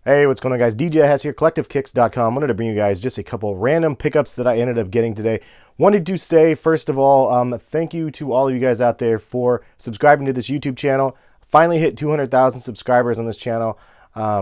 Hey, what's going on, guys? DJ Hess here, CollectiveKicks.com. Wanted to bring you guys just a couple random pickups that I ended up getting today. Wanted to say, first of all, thank you to all of you guys out there for subscribing to this YouTube channel. Finally hit 200,000 subscribers on this channel,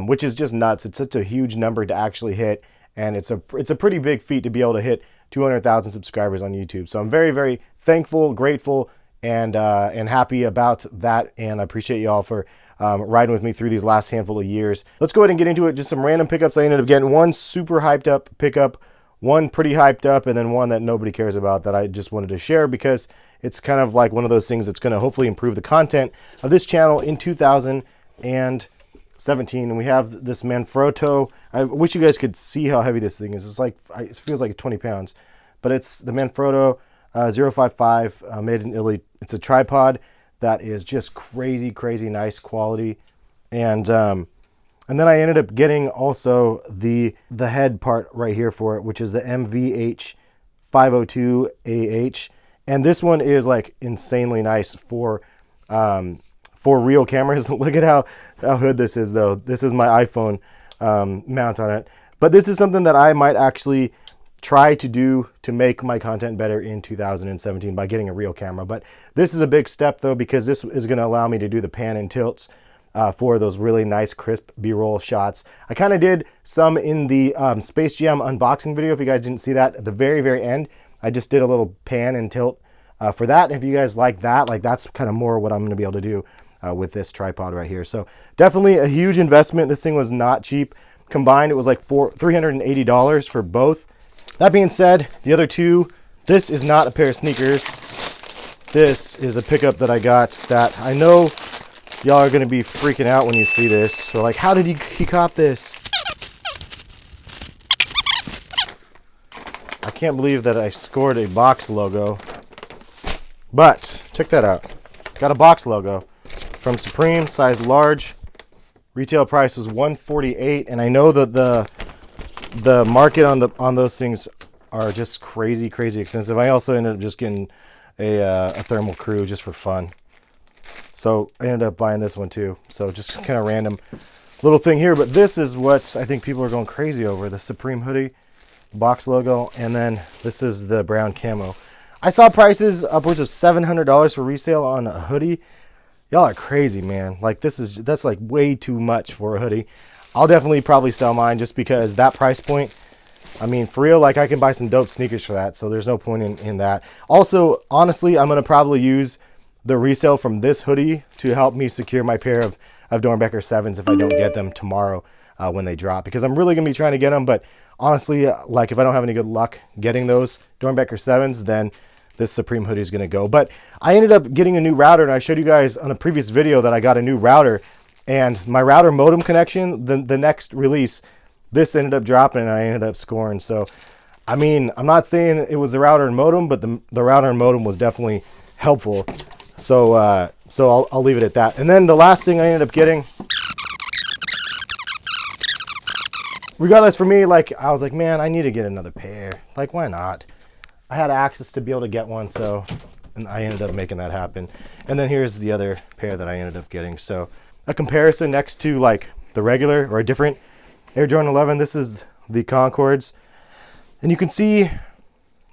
which is just nuts. It's such a huge number to actually hit, and it's a pretty big feat to be able to hit 200,000 subscribers on YouTube. So I'm very, very thankful, grateful, and happy about that, and I appreciate you all for riding with me through these last handful of years. Let's go ahead and get into it. Just some random pickups. I ended up getting one super hyped up pickup, one pretty hyped up, and then one that nobody cares about that I just wanted to share because it's kind of like one of those things that's going to hopefully improve the content of this channel in 2017. And we have this Manfrotto. I wish you guys could see how heavy this thing is. It's like, it feels like 20 pounds, but it's the Manfrotto 055 made in Italy. It's a tripod that is just crazy nice quality, and then I ended up getting also the head part right here for it, which is the MVH 502AH, and this one is like insanely nice for real cameras. Look at how hood this is, though. This is my iPhone mount on it, but this is something that I might actually try to do to make my content better in 2017 by getting a real camera. But this is a big step, though, because this is going to allow me to do the pan and tilts for those really nice crisp b-roll shots. I kind of did some in the Space Jam unboxing video. If you guys didn't see that at the very end, I just did a little pan and tilt for that. If you guys like that, that's kind of more what I'm going to be able to do with this tripod right here. So definitely a huge investment. This thing was not cheap. Combined, it was like $380 for both. That being said, the other two, this is not a pair of sneakers. This is a pickup that I got that I know y'all are going to be freaking out when you see this. So like, how did he cop this? I can't believe that I scored a box logo. But check that out. Got a box logo from Supreme, size large. Retail price was $148, and I know that the market on those things are just crazy expensive. I also ended up just getting a thermal crew just for fun. So I ended up buying this one too. So just kind of random little thing here, but this is what I think people are going crazy over. The Supreme hoodie, box logo, and then this is the brown camo. I saw prices upwards of $700 for resale on a hoodie. Y'all are crazy, man. Like that's like way too much for a hoodie. I'll definitely probably sell mine just because that price point, I mean, for real, like I can buy some dope sneakers for that. So there's no point in that. Also, honestly, I'm going to probably use the resale from this hoodie to help me secure my pair of Dornbecker 7s if I don't get them tomorrow when they drop. Because I'm really going to be trying to get them. But honestly, like if I don't have any good luck getting those Dornbecker 7s, then this Supreme hoodie is going to go. But I ended up getting a new router, and I showed you guys on a previous video that I got a new router. And my router modem connection, the next release, this ended up dropping and I ended up scoring. So, I mean, I'm not saying it was the router and modem, but the router and modem was definitely helpful. So, I'll leave it at that. And then the last thing I ended up getting, regardless for me, like I was like, man, I need to get another pair. Like, why not? I had access to be able to get one, so, and I ended up making that happen. And then here's the other pair that I ended up getting. So a comparison next to like the regular or a different Air Jordan 11. This is the Concords, and you can see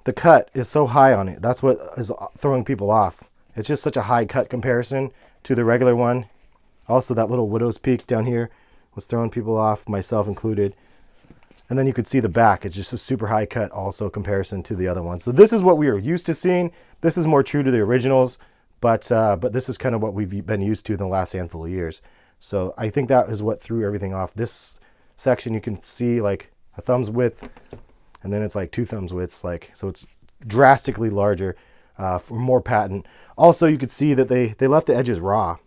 the cut is so high on it. That's what is throwing people off. It's just such a high cut comparison to the regular one. Also, that little widow's peak down here was throwing people off, myself included. And then you could see the back. It's just a super high cut also comparison to the other ones. So this is what we are used to seeing. This is more true to the originals, but this is kind of what we've been used to in the last handful of years. So I think that is what threw everything off. This section you can see like a thumb's width, and then it's like 2 thumbs widths, like, so it's drastically larger, for more patent. Also, you could see that they left the edges raw.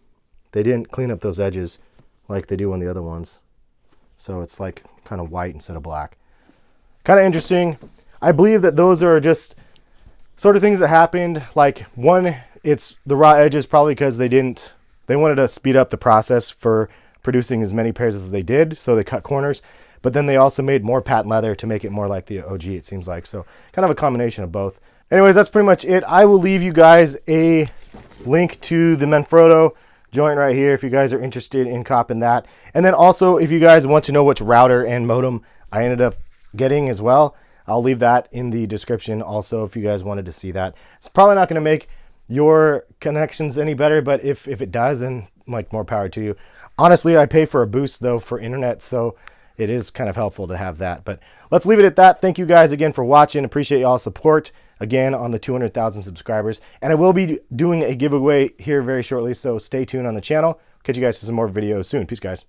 They didn't clean up those edges like they do on the other ones. So it's like kind of white instead of black. Kind of interesting. I believe that those are just sort of things that happened. Like, one, it's the raw edges probably because they wanted to speed up the process for producing as many pairs as they did, so they cut corners. But then they also made more patent leather to make it more like the OG, it seems like. So kind of a combination of both. Anyways, that's pretty much it. I will leave you guys a link to the Manfrotto joint right here if you guys are interested in copping that. And then also, if you guys want to know which router and modem I ended up getting as well, I'll leave that in the description also if you guys wanted to see that. It's probably not going to make your connections any better, but if it does, then like more power to you. Honestly, I pay for a boost though for internet, so it is kind of helpful to have that. But let's leave it at that. Thank you guys again for watching. Appreciate y'all's support again on the 200,000 subscribers. And I will be doing a giveaway here very shortly, so stay tuned on the channel. Catch you guys for some more videos soon. Peace, guys.